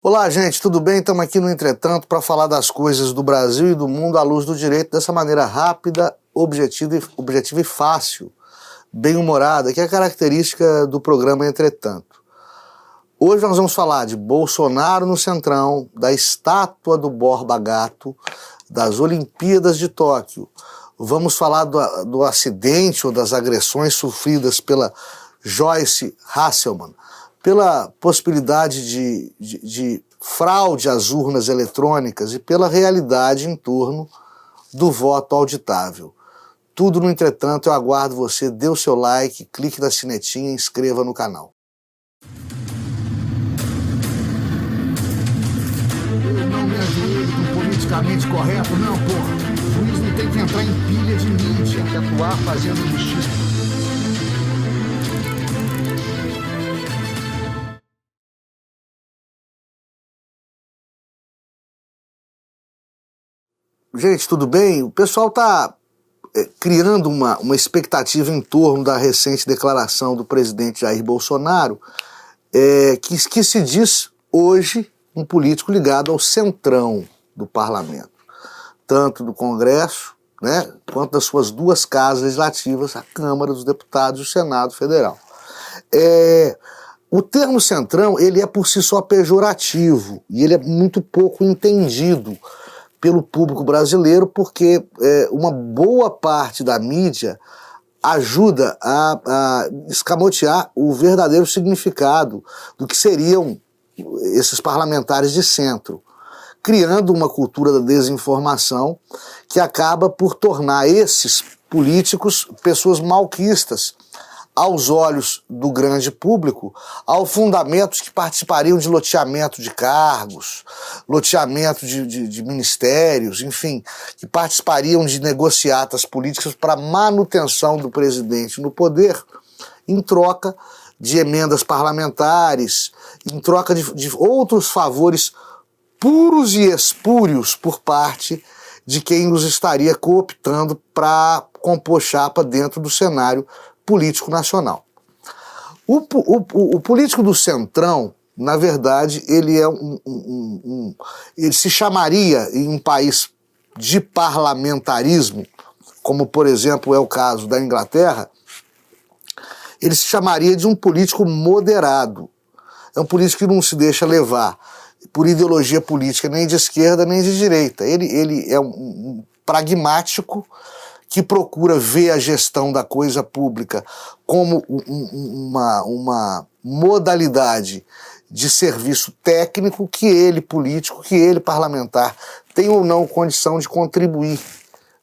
Olá, gente, tudo bem? Estamos aqui no Entretanto para falar das coisas do Brasil e do mundo à luz do direito dessa maneira rápida, objetiva e fácil, bem-humorada, que é a característica do programa Entretanto. Hoje nós vamos falar de Bolsonaro no Centrão, da estátua do Borba Gato, das Olimpíadas de Tóquio. Vamos falar do acidente ou das agressões sofridas pela Joyce Hasselmann, pela possibilidade de fraude às urnas eletrônicas e pela realidade em torno do voto auditável. Tudo no Entretanto, eu aguardo você, dê o seu like, clique na sinetinha e inscreva no canal. Eu não me ajoelho com politicamente correto, não, porra. O juiz não tem que entrar em pilha de mídia, tem que atuar fazendo justiça. Gente, tudo bem? O pessoal está criando uma expectativa em torno da recente declaração do presidente Jair Bolsonaro, que se diz hoje um político ligado ao centrão do parlamento, tanto do Congresso, né, quanto das suas duas casas legislativas, a Câmara dos Deputados e o Senado Federal. O termo centrão, ele é por si só pejorativo e ele é muito pouco entendido pelo público brasileiro, porque uma boa parte da mídia ajuda a escamotear o verdadeiro significado do que seriam esses parlamentares de centro, criando uma cultura da desinformação que acaba por tornar esses políticos pessoas malquistas aos olhos do grande público, ao fundamentos que participariam de loteamento de cargos, loteamento de ministérios, enfim, que participariam de negociatas políticas para manutenção do presidente no poder, em troca de emendas parlamentares, em troca de outros favores puros e espúrios por parte de quem os estaria cooptando para compor chapa dentro do cenário político nacional. O político do centrão, na verdade, ele é ele se chamaria, em um país de parlamentarismo, como por exemplo é o caso da Inglaterra, ele se chamaria de um político moderado. É um político que não se deixa levar por ideologia política nem de esquerda nem de direita. Ele é um pragmático que procura ver a gestão da coisa pública como uma modalidade de serviço técnico que ele, político, que ele, parlamentar, tem ou não condição de contribuir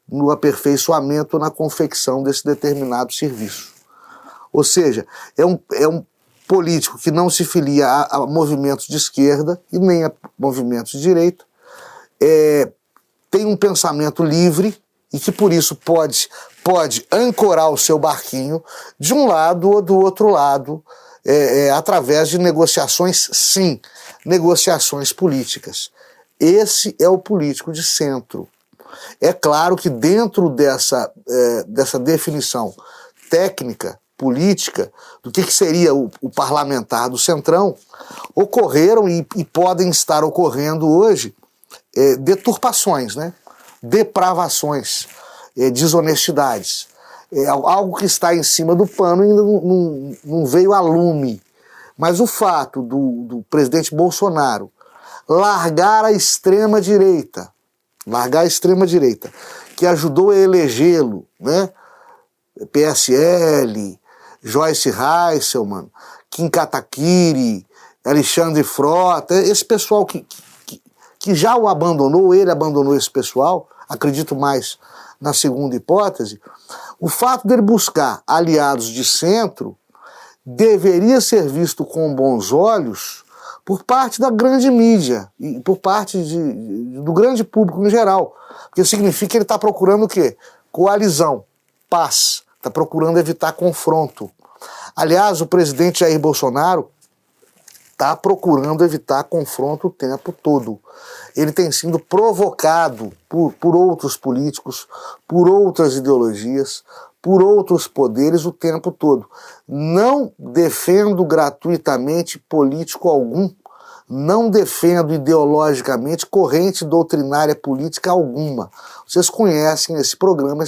no aperfeiçoamento, na confecção desse determinado serviço. Ou seja, é um político que não se filia a movimentos de esquerda e nem a movimentos de direita, tem um pensamento livre e que por isso pode ancorar o seu barquinho de um lado ou do outro lado, através de negociações, sim, negociações políticas. Esse é o político de centro. É claro que dentro dessa definição técnica, política, do que seria o parlamentar do centrão, ocorreram e podem estar ocorrendo hoje deturpações, né? Depravações, desonestidades. Algo que está em cima do pano ainda não veio a lume. Mas o fato do presidente Bolsonaro largar a extrema-direita, que ajudou a elegê-lo, né? PSL, Joyce Hasselmann, Kim Kataguiri, Alexandre Frota, esse pessoal que já o abandonou, ele abandonou esse pessoal, acredito mais na segunda hipótese, o fato dele buscar aliados de centro deveria ser visto com bons olhos por parte da grande mídia e por parte do grande público em geral, porque significa que ele está procurando o quê? Coalizão, paz, está procurando evitar confronto. Aliás, o presidente Jair Bolsonaro está procurando evitar confronto o tempo todo. Ele tem sido provocado por outros políticos, por outras ideologias, por outros poderes o tempo todo. Não defendo gratuitamente político algum, não defendo ideologicamente corrente doutrinária política alguma. Vocês conhecem esse programa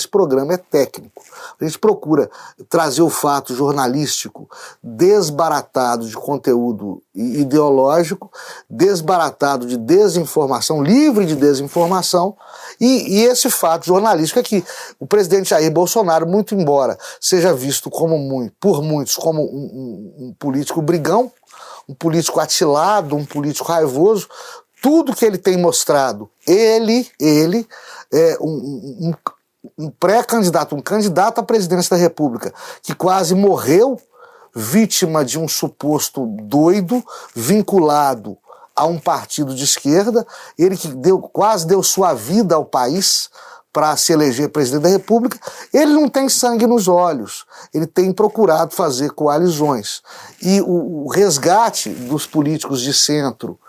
é técnico. A gente procura trazer o fato jornalístico desbaratado de conteúdo ideológico, desbaratado de desinformação, livre de desinformação, e esse fato jornalístico é que o presidente Jair Bolsonaro, muito embora seja visto por muitos como um político brigão, um político atilado, um político raivoso, tudo que ele tem mostrado, ele é um pré-candidato, um candidato à presidência da República, que quase morreu vítima de um suposto doido vinculado a um partido de esquerda, ele que quase deu sua vida ao país para se eleger presidente da República. Ele não tem sangue nos olhos, ele tem procurado fazer coalizões. E o resgate dos políticos de centro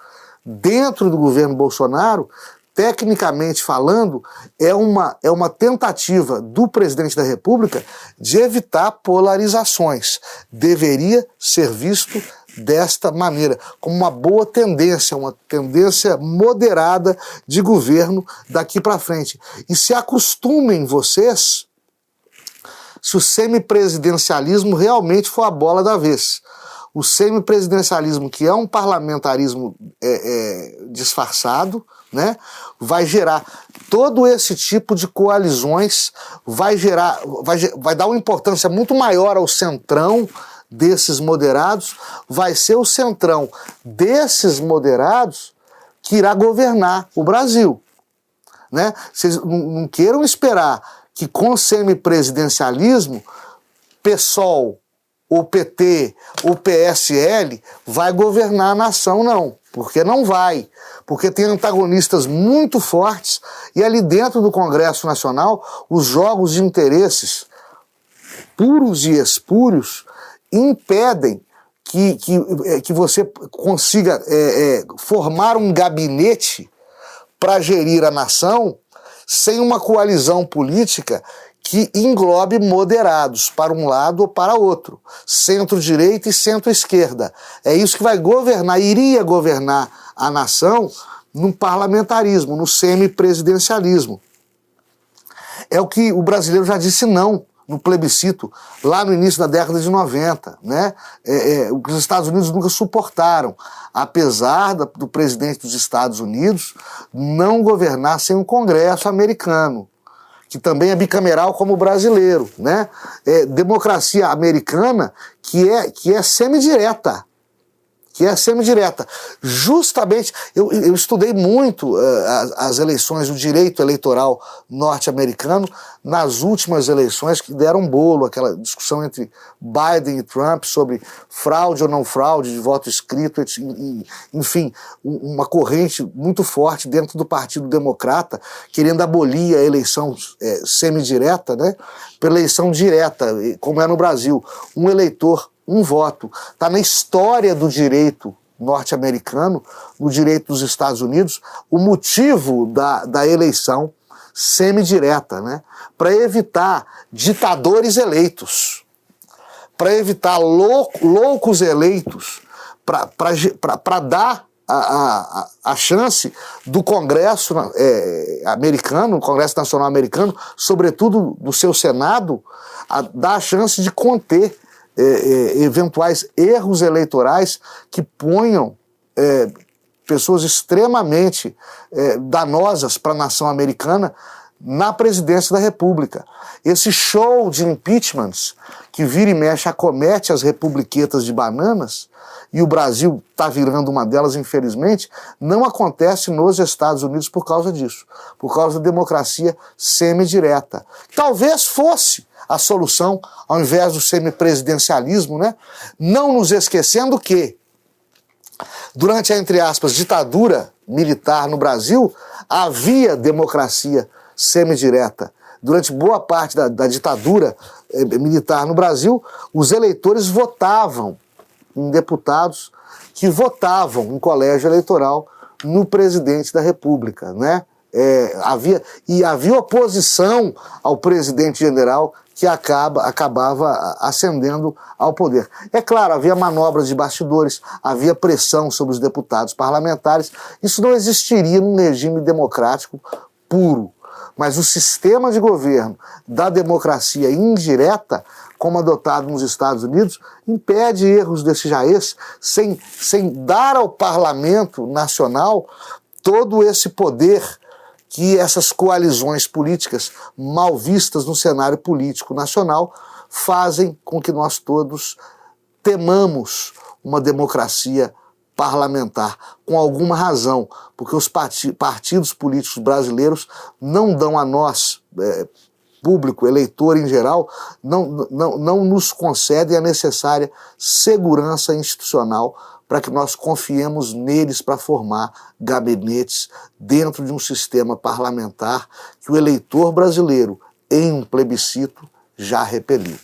dentro do governo Bolsonaro, tecnicamente falando, é uma tentativa do presidente da República de evitar polarizações. Deveria ser visto desta maneira, como uma boa tendência, uma tendência moderada de governo daqui para frente. E se acostumem vocês se o semipresidencialismo realmente for a bola da vez. O semipresidencialismo, que é um parlamentarismo disfarçado, né, vai gerar todo esse tipo de coalizões, vai dar uma importância muito maior ao centrão desses moderados, vai ser o centrão desses moderados que irá governar o Brasil. Né? Vocês não queiram esperar que com semipresidencialismo, PSOL, o PT, o PSL vai governar a nação, não. Porque não vai. Porque tem antagonistas muito fortes e ali dentro do Congresso Nacional os jogos de interesses puros e espúrios impedem que você consiga formar um gabinete para gerir a nação sem uma coalizão política que englobe moderados para um lado ou para outro, centro-direita e centro-esquerda. É isso que vai governar, iria governar a nação no parlamentarismo, no semipresidencialismo. É o que o brasileiro já disse não no plebiscito, lá no início da década de 90, né? O que os Estados Unidos nunca suportaram, apesar do presidente dos Estados Unidos não governar sem um Congresso americano, que também é bicameral como o brasileiro, né? Democracia americana que é semidireta. Justamente, eu estudei muito as eleições, o direito eleitoral norte-americano nas últimas eleições que deram bolo, aquela discussão entre Biden e Trump sobre fraude ou não fraude de voto escrito, enfim, uma corrente muito forte dentro do Partido Democrata, querendo abolir a eleição semidireta, né, pela eleição direta, como é no Brasil, um eleitor, um voto. Está na história do direito norte-americano, no direito dos Estados Unidos, o motivo da eleição semidireta, né? Para evitar ditadores eleitos, para evitar loucos eleitos, para dar a chance do Congresso americano, o Congresso Nacional americano, sobretudo do seu Senado, dar a chance de conter eventuais erros eleitorais que ponham pessoas extremamente danosas para a nação americana na presidência da República. Esse show de impeachments que vira e mexe acomete as republiquetas de bananas, e o Brasil está virando uma delas, infelizmente, não acontece nos Estados Unidos por causa disso, por causa da democracia semidireta. Talvez fosse a solução, ao invés do semipresidencialismo, né? Não nos esquecendo que, durante a, entre aspas, ditadura militar no Brasil, havia democracia semidireta. Durante boa parte da ditadura militar no Brasil, os eleitores votavam em deputados que votavam em colégio eleitoral no presidente da República, né? havia oposição ao presidente general que acabava ascendendo ao poder. É claro, havia manobras de bastidores, havia pressão sobre os deputados parlamentares. Isso não existiria num regime democrático puro. Mas o sistema de governo da democracia indireta, como adotado nos Estados Unidos, impede erros desse jaez sem dar ao parlamento nacional todo esse poder que essas coalizões políticas mal vistas no cenário político nacional fazem com que nós todos temamos uma democracia parlamentar, com alguma razão, porque os partidos políticos brasileiros não dão a nós, público, eleitor em geral, não nos concedem a necessária segurança institucional para que nós confiemos neles para formar gabinetes dentro de um sistema parlamentar que o eleitor brasileiro, em um plebiscito, já repeliu.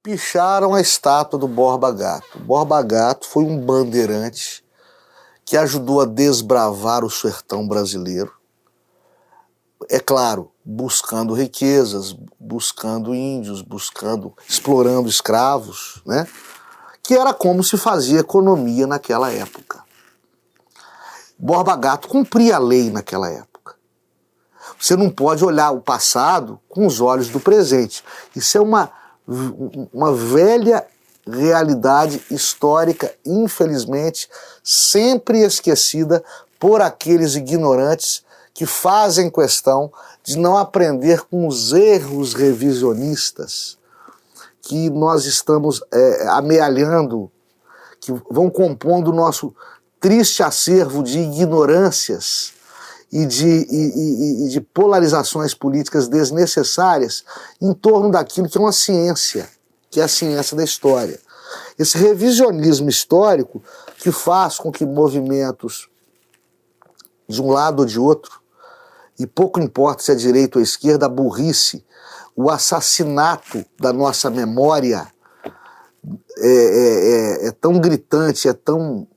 Picharam a estátua do Borba Gato. Borba Gato foi um bandeirante que ajudou a desbravar o sertão brasileiro. É claro, buscando riquezas, buscando índios, explorando escravos, né? Que era como se fazia economia naquela época. Borba Gato cumpria a lei naquela época. Você não pode olhar o passado com os olhos do presente. Isso é uma velha realidade histórica, infelizmente, sempre esquecida por aqueles ignorantes que fazem questão de não aprender com os erros revisionistas que nós estamos amealhando, que vão compondo o nosso triste acervo de ignorâncias e de polarizações políticas desnecessárias em torno daquilo que é uma ciência, que é a ciência da história. Esse revisionismo histórico que faz com que movimentos de um lado ou de outro, e pouco importa se é direita ou esquerda, a burrice, o assassinato da nossa memória é tão gritante, é tão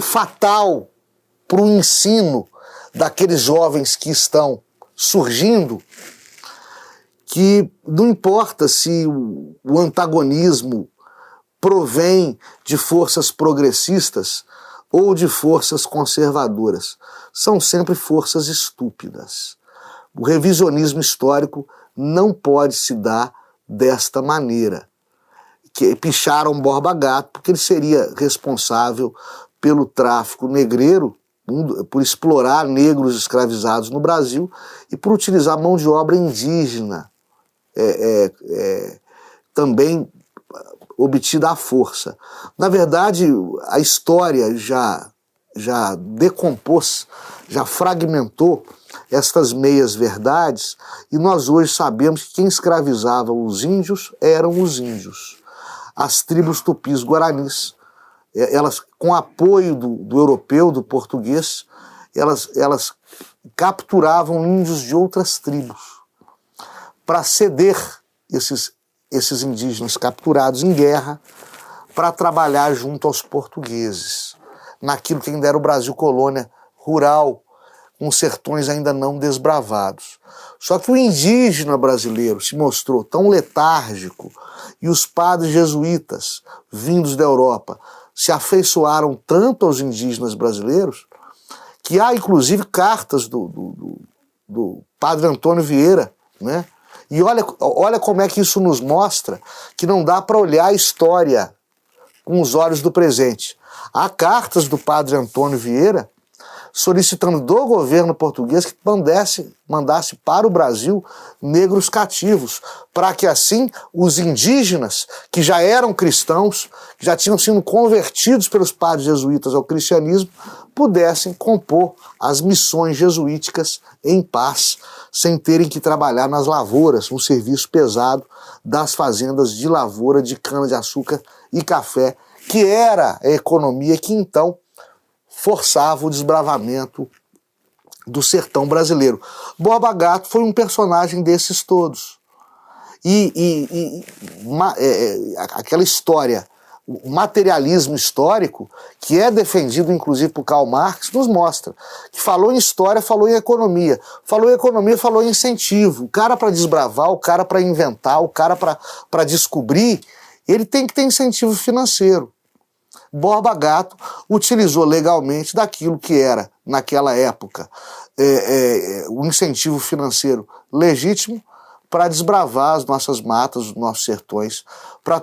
fatal para o ensino daqueles jovens que estão surgindo, que não importa se o antagonismo provém de forças progressistas ou de forças conservadoras. São sempre forças estúpidas. O revisionismo histórico não pode se dar desta maneira. Que picharam Borba Gato porque ele seria responsável pelo tráfico negreiro, por explorar negros escravizados no Brasil e por utilizar mão de obra indígena, também obtida à força. Na verdade, a história já decompôs, já fragmentou estas meias-verdades, e nós hoje sabemos que quem escravizava os índios eram os índios. As tribos tupis guaranis, elas, com apoio do europeu, do português, elas capturavam índios de outras tribos para ceder esses indígenas capturados em guerra para trabalhar junto aos portugueses, naquilo que ainda era o Brasil colônia rural, com sertões ainda não desbravados. Só que o indígena brasileiro se mostrou tão letárgico e os padres jesuítas, vindos da Europa, se afeiçoaram tanto aos indígenas brasileiros que há, inclusive, cartas do padre Antônio Vieira, né? E olha como é que isso nos mostra que não dá para olhar a história com os olhos do presente. Há cartas do padre Antônio Vieira solicitando do governo português que mandasse para o Brasil negros cativos, para que assim os indígenas, que já eram cristãos, que já tinham sido convertidos pelos padres jesuítas ao cristianismo, pudessem compor as missões jesuíticas em paz, sem terem que trabalhar nas lavouras, no serviço pesado das fazendas de lavoura de cana-de-açúcar e café, que era a economia que então forçava o desbravamento do sertão brasileiro. Borba Gato foi um personagem desses todos. Aquela história o materialismo histórico, que é defendido inclusive por Karl Marx, nos mostra que falou em história, falou em economia, falou em incentivo. O cara para desbravar, o cara para inventar, o cara para descobrir, ele tem que ter incentivo financeiro. Borba Gato utilizou legalmente daquilo que era, naquela época, o incentivo financeiro legítimo para desbravar as nossas matas, os nossos sertões, para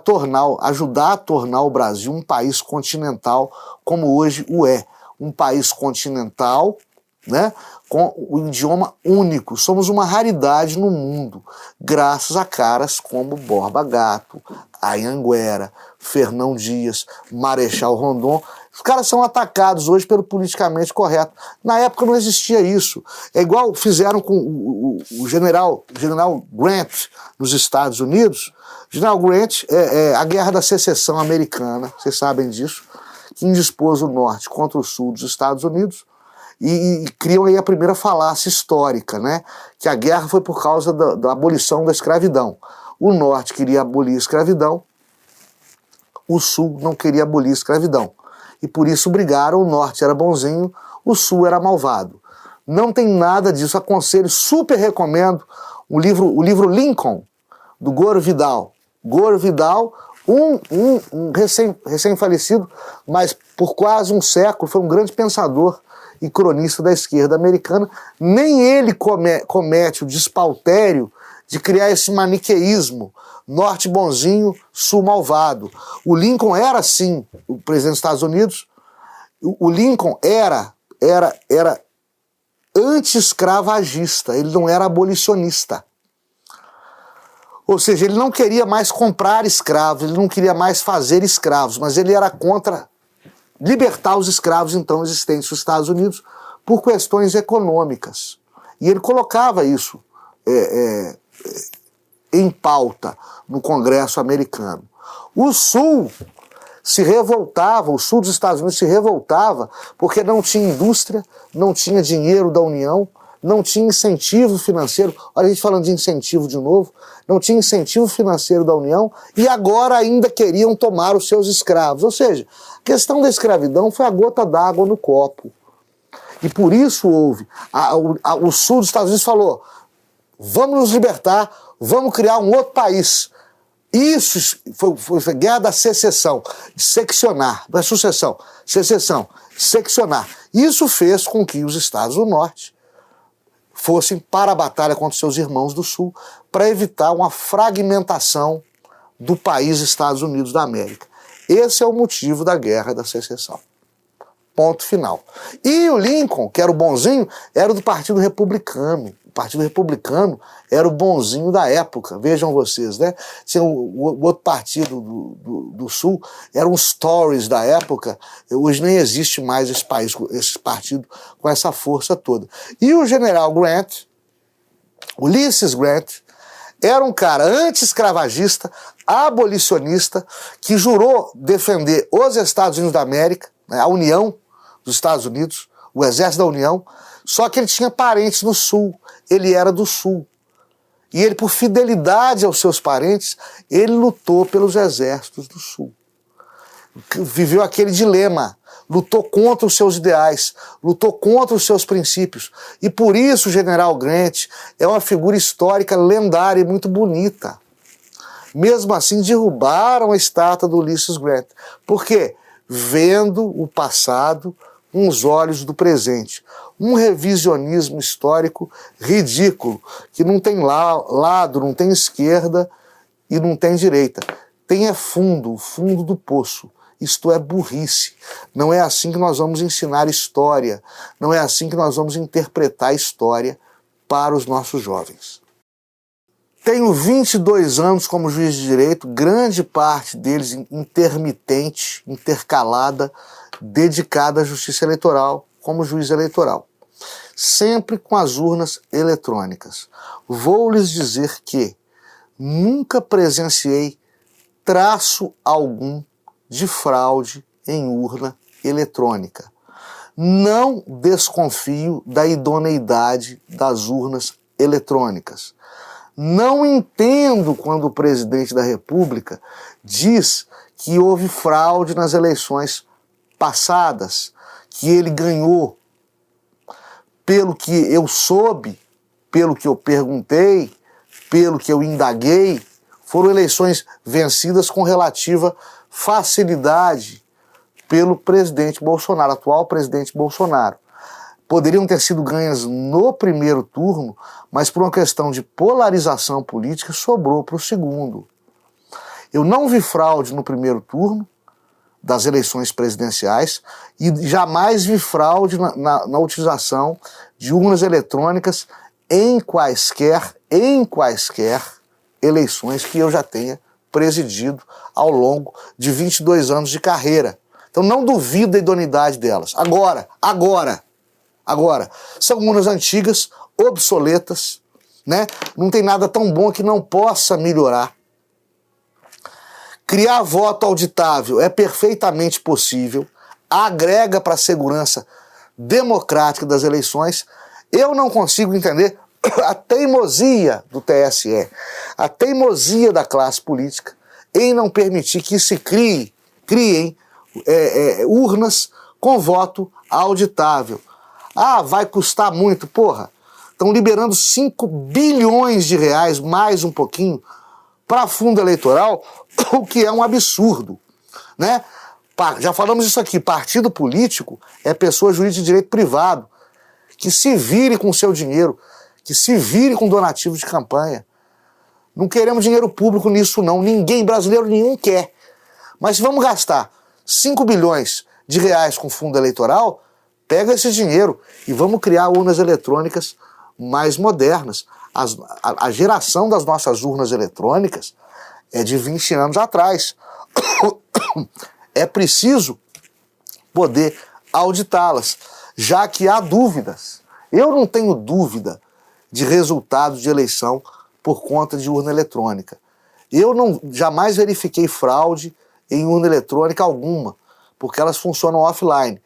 ajudar a tornar o Brasil um país continental como hoje o é. Um país continental, né, com o idioma único. Somos uma raridade no mundo, graças a caras como Borba Gato, Anhanguera, Fernão Dias, Marechal Rondon. Os caras são atacados hoje pelo politicamente correto. Na época não existia isso. É igual fizeram com o general Grant nos Estados Unidos. O general Grant a Guerra da Secessão Americana, vocês sabem disso, que indispôs o norte contra o sul dos Estados Unidos e criam aí a primeira falácia histórica, né? Que a guerra foi por causa da abolição da escravidão. O norte queria abolir a escravidão, o sul não queria abolir a escravidão. E por isso brigaram, o norte era bonzinho, o sul era malvado. Não tem nada disso, aconselho, super recomendo o livro Lincoln, do Gore Vidal. Gore Vidal, um recém-falecido, mas por quase um século, foi um grande pensador e cronista da esquerda americana. Nem ele comete o despautério de criar esse maniqueísmo, norte bonzinho, sul malvado. O Lincoln era, sim, o presidente dos Estados Unidos. O Lincoln era anti-escravagista, ele não era abolicionista. Ou seja, ele não queria mais comprar escravos, ele não queria mais fazer escravos, mas ele era contra libertar os escravos então existentes nos Estados Unidos por questões econômicas. E ele colocava isso em pauta no Congresso americano. O Sul se revoltava, o Sul dos Estados Unidos se revoltava porque não tinha indústria, não tinha dinheiro da União, não tinha incentivo financeiro. Olha a gente falando de incentivo de novo. Não tinha incentivo financeiro da União e agora ainda queriam tomar os seus escravos. Ou seja, a questão da escravidão foi a gota d'água no copo. E por isso houve. O Sul dos Estados Unidos falou: vamos nos libertar, vamos criar um outro país. Isso foi a guerra da secessão, de seccionar, da sucessão, secessão, seccionar. Isso fez com que os estados do norte fossem para a batalha contra seus irmãos do sul, para evitar uma fragmentação do país Estados Unidos da América. Esse é o motivo da guerra da secessão. Ponto final. E o Lincoln, que era o bonzinho, era do Partido Republicano. O Partido Republicano era o bonzinho da época, vejam vocês, né? O outro partido do Sul eram os Tories da época. Hoje nem existe mais esse país, esse partido com essa força toda. E o general Grant, Ulysses Grant, era um cara anti-escravagista, abolicionista, que jurou defender os Estados Unidos da América, né, a União dos Estados Unidos, o Exército da União, só que ele tinha parentes no Sul, ele era do Sul. E ele, por fidelidade aos seus parentes, ele lutou pelos exércitos do Sul. Viveu aquele dilema, lutou contra os seus ideais, lutou contra os seus princípios. E por isso o general Grant é uma figura histórica lendária e muito bonita. Mesmo assim, derrubaram a estátua do Ulysses Grant. Por quê? Vendo o passado com os olhos do presente. Um revisionismo histórico ridículo, que não tem lado, não tem esquerda e não tem direita. Tem fundo, o fundo do poço. Isto é burrice. Não é assim que nós vamos ensinar história. Não é assim que nós vamos interpretar história para os nossos jovens. Tenho 22 anos como juiz de direito, grande parte deles intermitente, intercalada, dedicada à justiça eleitoral, como juiz eleitoral. Sempre com as urnas eletrônicas. Vou lhes dizer que nunca presenciei traço algum de fraude em urna eletrônica. Não desconfio da idoneidade das urnas eletrônicas. Não entendo quando o presidente da República diz que houve fraude nas eleições passadas, que ele ganhou. Pelo que eu soube, pelo que eu perguntei, pelo que eu indaguei, foram eleições vencidas com relativa facilidade pelo presidente Bolsonaro, atual presidente Bolsonaro. Poderiam ter sido ganhas no primeiro turno, mas por uma questão de polarização política sobrou para o segundo. Eu não vi fraude no primeiro turno das eleições presidenciais e jamais vi fraude na utilização de urnas eletrônicas em quaisquer eleições que eu já tenha presidido ao longo de 22 anos de carreira. Então não duvido da idoneidade delas. Agora, são urnas antigas, obsoletas, né? Não tem nada tão bom que não possa melhorar. Criar voto auditável é perfeitamente possível, agrega para a segurança democrática das eleições. Eu não consigo entender a teimosia do TSE, a teimosia da classe política em não permitir que se criem urnas com voto auditável. Ah, vai custar muito, porra. Estão liberando 5 bilhões de reais, mais um pouquinho, para fundo eleitoral, o que é um absurdo, né? Já falamos isso aqui, partido político é pessoa jurídica de direito privado, que se vire com o seu dinheiro, que se vire com donativo de campanha. Não queremos dinheiro público nisso não, ninguém, brasileiro nenhum quer. Mas se vamos gastar 5 bilhões de reais com fundo eleitoral, pega esse dinheiro e vamos criar urnas eletrônicas mais modernas. A geração das nossas urnas eletrônicas é de 20 anos atrás. É preciso poder auditá-las, já que há dúvidas. Eu não tenho dúvida de resultados de eleição por conta de urna eletrônica. Eu jamais verifiquei fraude em urna eletrônica alguma, porque elas funcionam offline.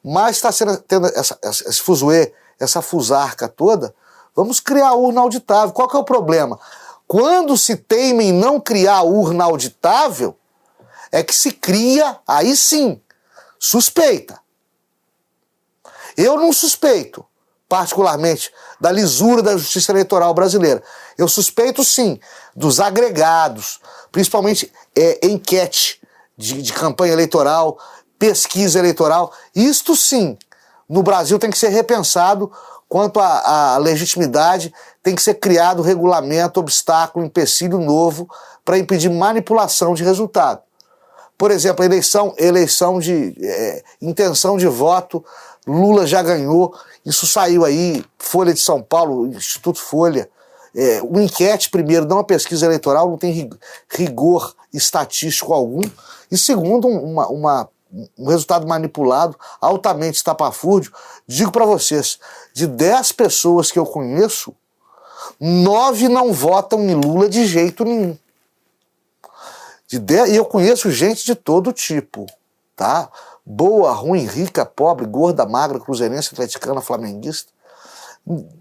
Mas está tendo esse fuzuê, essa fusarca toda. Vamos criar urna auditável. Qual que é o problema? Quando se teima em não criar urna auditável, é que se cria, aí sim, suspeita. Eu não suspeito, particularmente, da lisura da justiça eleitoral brasileira. Eu suspeito, sim, dos agregados, principalmente enquete de campanha eleitoral, pesquisa eleitoral. Isto, sim, no Brasil tem que ser repensado. Quanto à legitimidade, tem que ser criado regulamento, obstáculo, empecilho novo para impedir manipulação de resultado. Por exemplo, eleição de intenção de voto, Lula já ganhou, isso saiu aí, Folha de São Paulo, Instituto Folha. Uma enquete, primeiro, não uma pesquisa eleitoral, não tem rigor estatístico algum. E segundo, um resultado manipulado, altamente estapafúrdio. Digo para vocês, de 10 pessoas que eu conheço, 9 não votam em Lula de jeito nenhum. E eu conheço gente de todo tipo, tá? Boa, ruim, rica, pobre, gorda, magra, cruzeirense, atleticana, flamenguista.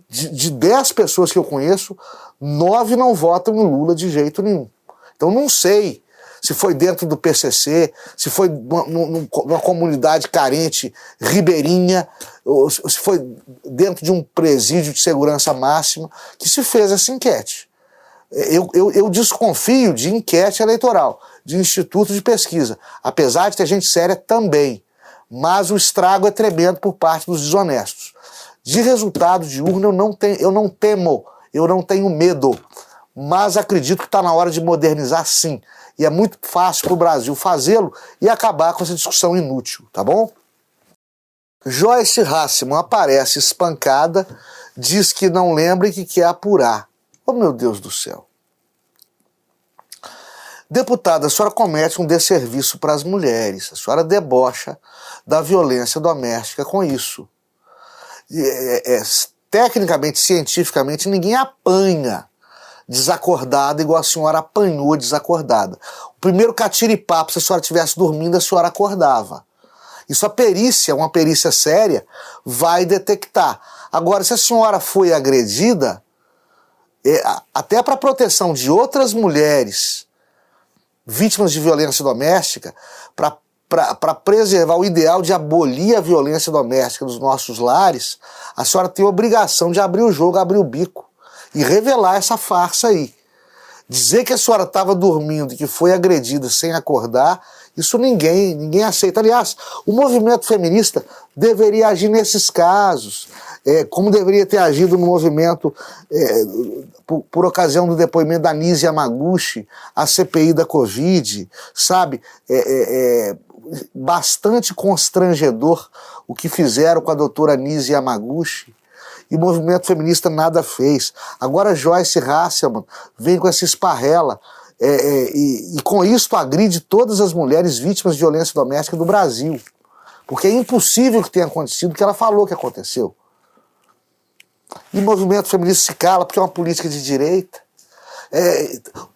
De 10 pessoas que eu conheço, 9 não votam em Lula de jeito nenhum. Então não sei se foi dentro do PCC, se foi numa comunidade carente, ribeirinha, ou se foi dentro de um presídio de segurança máxima que se fez essa enquete. Eu desconfio de enquete eleitoral, de instituto de pesquisa, apesar de ter gente séria também, mas o estrago é tremendo por parte dos desonestos. De resultado de urna eu não temo, eu não tenho medo, mas acredito que está na hora de modernizar sim. E é muito fácil para o Brasil fazê-lo e acabar com essa discussão inútil, tá bom? Joyce Hasselmann aparece espancada, diz que não lembra e que quer apurar. Oh, meu Deus do céu. Deputada, a senhora comete um desserviço para as mulheres. A senhora debocha da violência doméstica com isso. Tecnicamente, cientificamente, ninguém apanha desacordada igual a senhora apanhou desacordada. O primeiro catiripapo, se a senhora estivesse dormindo, a senhora acordava. Isso a perícia, uma perícia séria, vai detectar. Agora, se a senhora foi agredida, até para proteção de outras mulheres vítimas de violência doméstica, para preservar o ideal de abolir a violência doméstica dos nossos lares, a senhora tem a obrigação de abrir o jogo, abrir o bico e revelar essa farsa aí. Dizer que a senhora estava dormindo e que foi agredida sem acordar, isso ninguém aceita. Aliás, o movimento feminista deveria agir nesses casos, como deveria ter agido no movimento por ocasião do depoimento da Nise Yamaguchi, a CPI da Covid, sabe? Bastante constrangedor o que fizeram com a doutora Nise Yamaguchi, e o movimento feminista nada fez. Agora Joyce Hasselman vem com essa esparrela, e com isso agride todas as mulheres vítimas de violência doméstica do Brasil. Porque é impossível que tenha acontecido o que ela falou que aconteceu. E o movimento feminista se cala porque é uma política de direita.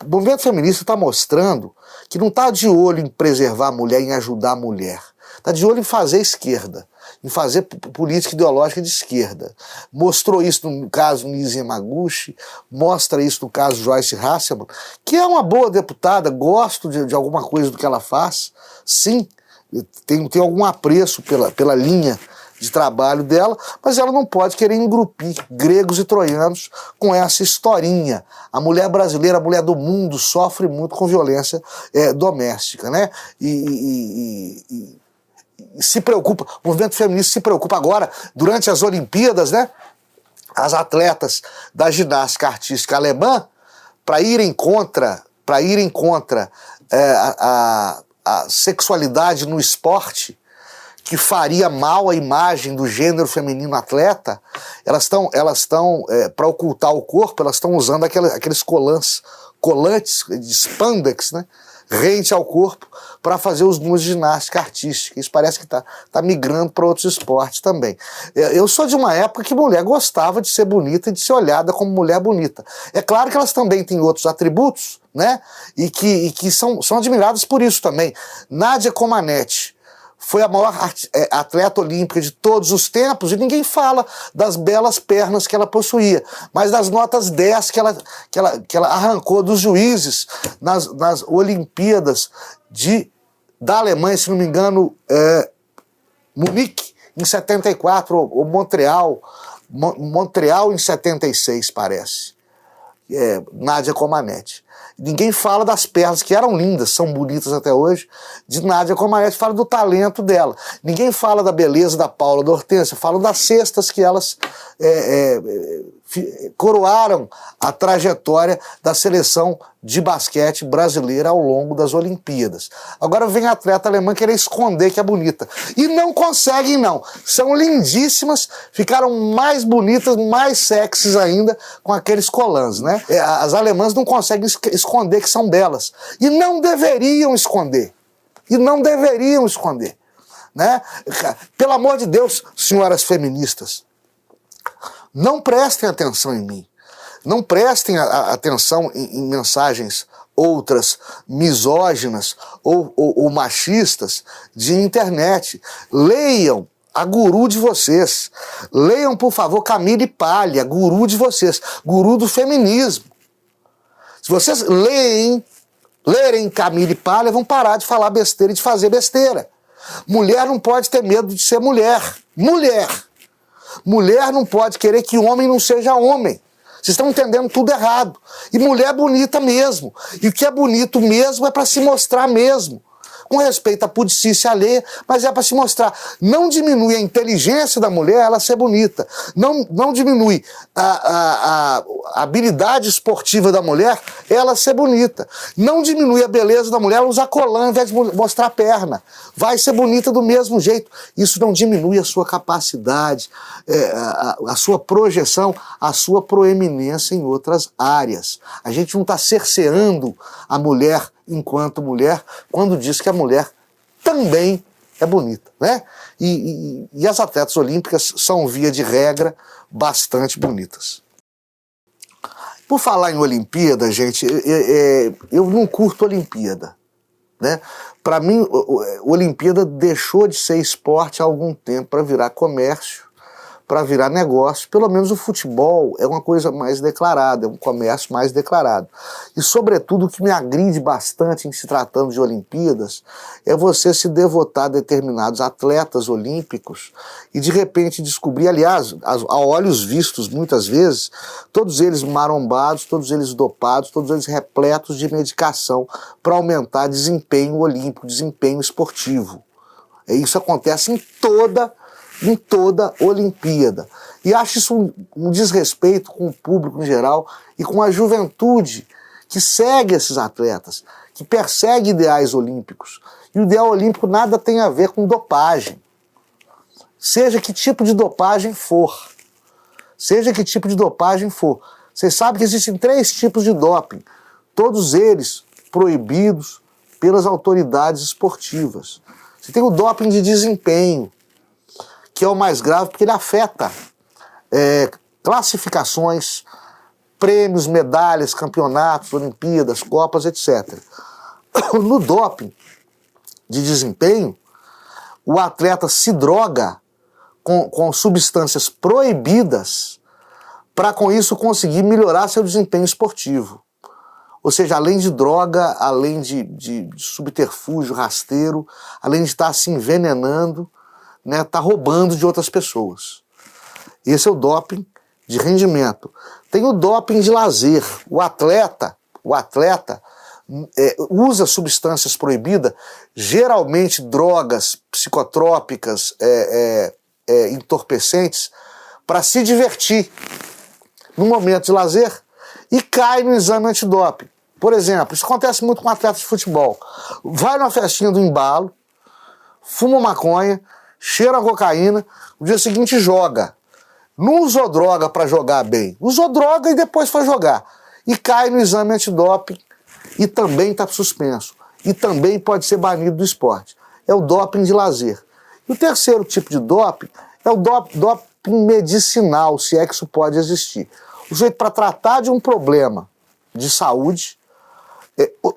O movimento feminista está mostrando que não está de olho em preservar a mulher, em ajudar a mulher. Está de olho em fazer esquerda, em fazer política ideológica de esquerda. Mostrou isso no caso Nise Yamaguchi, mostra isso no caso Joyce Hasselman, que é uma boa deputada, gosto de alguma coisa do que ela faz, sim, tem algum apreço pela linha de trabalho dela, mas ela não pode querer engrupir gregos e troianos com essa historinha. A mulher brasileira, a mulher do mundo, sofre muito com violência doméstica, né? E se preocupa, o movimento feminista se preocupa agora, durante as Olimpíadas, né? As atletas da ginástica artística alemã, para irem contra a sexualidade no esporte, que faria mal à imagem do gênero feminino atleta, elas estão para ocultar o corpo, elas estão usando aqueles colantes de spandex, né? Rente ao corpo, para fazer os números de ginástica artística. Isso parece que tá migrando para outros esportes também. Eu sou de uma época que mulher gostava de ser bonita e de ser olhada como mulher bonita. É claro que elas também têm outros atributos, né? E que são admiradas por isso também. Nádia Comaneci foi a maior atleta olímpica de todos os tempos, e ninguém fala das belas pernas que ela possuía, mas das notas 10 que ela arrancou dos juízes nas Olimpíadas da Alemanha, se não me engano, Munique em 74, ou Montreal em 76, parece. Nádia Comaneci. Ninguém fala das pernas, que eram lindas, são bonitas até hoje, de Nádia Comaneci, fala do talento dela. Ninguém fala da beleza da Paula, da Hortência, falam das cestas que elas coroaram a trajetória da seleção de basquete brasileira ao longo das Olimpíadas. Agora vem a atleta alemã querer esconder que é bonita. E não conseguem, não. São lindíssimas, ficaram mais bonitas, mais sexys ainda com aqueles colãs, né? As alemãs não conseguem esconder que são belas. E não deveriam esconder. Né? Pelo amor de Deus, senhoras feministas, não prestem atenção em mim. Não prestem atenção em mensagens outras misóginas ou machistas de internet. Leiam a guru de vocês. Leiam, por favor, Camille Paglia, guru de vocês, guru do feminismo. Se vocês lerem Camille Paglia, vão parar de falar besteira e de fazer besteira. Mulher não pode ter medo de ser mulher. Mulher não pode querer que homem não seja homem. Vocês estão entendendo tudo errado. E mulher é bonita mesmo. E o que é bonito mesmo é para se mostrar mesmo. Com respeito à pudicícia alheia, mas é para se mostrar. Não diminui a inteligência da mulher ela ser bonita. Não diminui a habilidade esportiva da mulher ela ser bonita. Não diminui a beleza da mulher ela usar colã ao invés de mostrar a perna. Vai ser bonita do mesmo jeito. Isso não diminui a sua capacidade, a sua projeção, a sua proeminência em outras áreas. A gente não está cerceando a mulher enquanto mulher, quando diz que a mulher também é bonita, né? E as atletas olímpicas são, via de regra, bastante bonitas. Por falar em Olimpíada, gente, eu não curto Olimpíada, né? Para mim, Olimpíada deixou de ser esporte há algum tempo para virar comércio, para virar negócio. Pelo menos o futebol é uma coisa mais declarada, é um comércio mais declarado. E, sobretudo, o que me agride bastante em se tratando de Olimpíadas é você se devotar a determinados atletas olímpicos e, de repente, descobrir, aliás, a olhos vistos, muitas vezes, todos eles marombados, todos eles dopados, todos eles repletos de medicação para aumentar desempenho olímpico, desempenho esportivo. Isso acontece em toda Olimpíada. E acho isso um desrespeito com o público em geral e com a juventude que segue esses atletas, que persegue ideais olímpicos. E o ideal olímpico nada tem a ver com dopagem. Seja que tipo de dopagem for. Seja que tipo de dopagem for. Vocês sabem que existem 3 tipos de doping, todos eles proibidos pelas autoridades esportivas. Você tem o doping de desempenho, que é o mais grave porque ele afeta classificações, prêmios, medalhas, campeonatos, Olimpíadas, Copas, etc. No doping de desempenho, o atleta se droga com substâncias proibidas para com isso conseguir melhorar seu desempenho esportivo. Ou seja, além de droga, além de subterfúgio rasteiro, além de estar se envenenando, né, tá roubando de outras pessoas. Esse é o doping de rendimento. Tem o doping de lazer. O atleta usa substâncias proibidas, geralmente drogas psicotrópicas, entorpecentes, para se divertir no momento de lazer e cai no exame antidoping. Por exemplo, isso acontece muito com atletas de futebol. Vai numa festinha do embalo, fuma maconha, cheira a cocaína, no dia seguinte joga. Não usou droga para jogar bem, usou droga e depois foi jogar. E cai no exame antidoping e também está suspenso. E também pode ser banido do esporte. É o doping de lazer. E o terceiro tipo de doping é o doping medicinal, se é que isso pode existir. O sujeito, para tratar de um problema de saúde,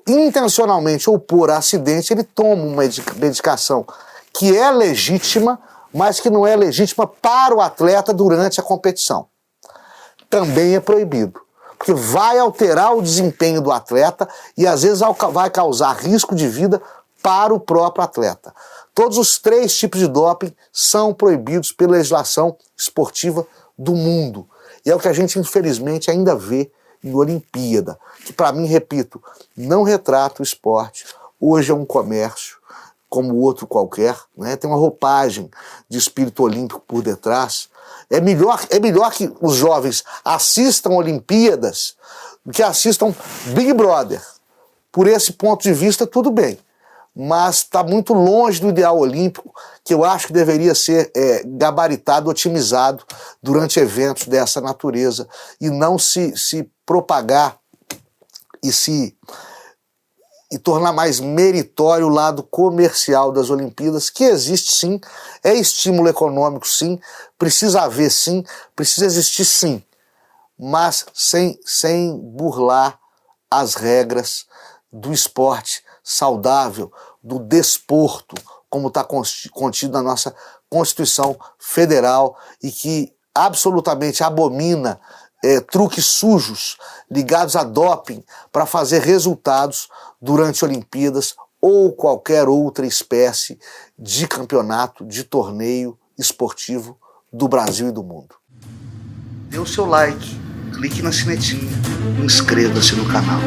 intencionalmente ou por acidente, ele toma uma medicação que é legítima, mas que não é legítima para o atleta durante a competição. Também é proibido, porque vai alterar o desempenho do atleta e às vezes vai causar risco de vida para o próprio atleta. Todos os 3 tipos de doping são proibidos pela legislação esportiva do mundo. E é o que a gente, infelizmente, ainda vê em Olimpíada, que, para mim, repito, não retrata o esporte. Hoje é um comércio, como outro qualquer, né? Tem uma roupagem de espírito olímpico por detrás. É melhor que os jovens assistam Olimpíadas do que assistam Big Brother. Por esse ponto de vista, tudo bem. Mas está muito longe do ideal olímpico, que eu acho que deveria ser gabaritado, otimizado durante eventos dessa natureza, e não se propagar e tornar mais meritório o lado comercial das Olimpíadas, que existe sim, é estímulo econômico sim, precisa haver sim, precisa existir sim, mas sem burlar as regras do esporte saudável, do desporto, como está contido na nossa Constituição Federal e que absolutamente abomina truques sujos ligados a doping para fazer resultados durante Olimpíadas ou qualquer outra espécie de campeonato, de torneio esportivo do Brasil e do mundo. Dê o seu like, clique na sinetinha e inscreva-se no canal.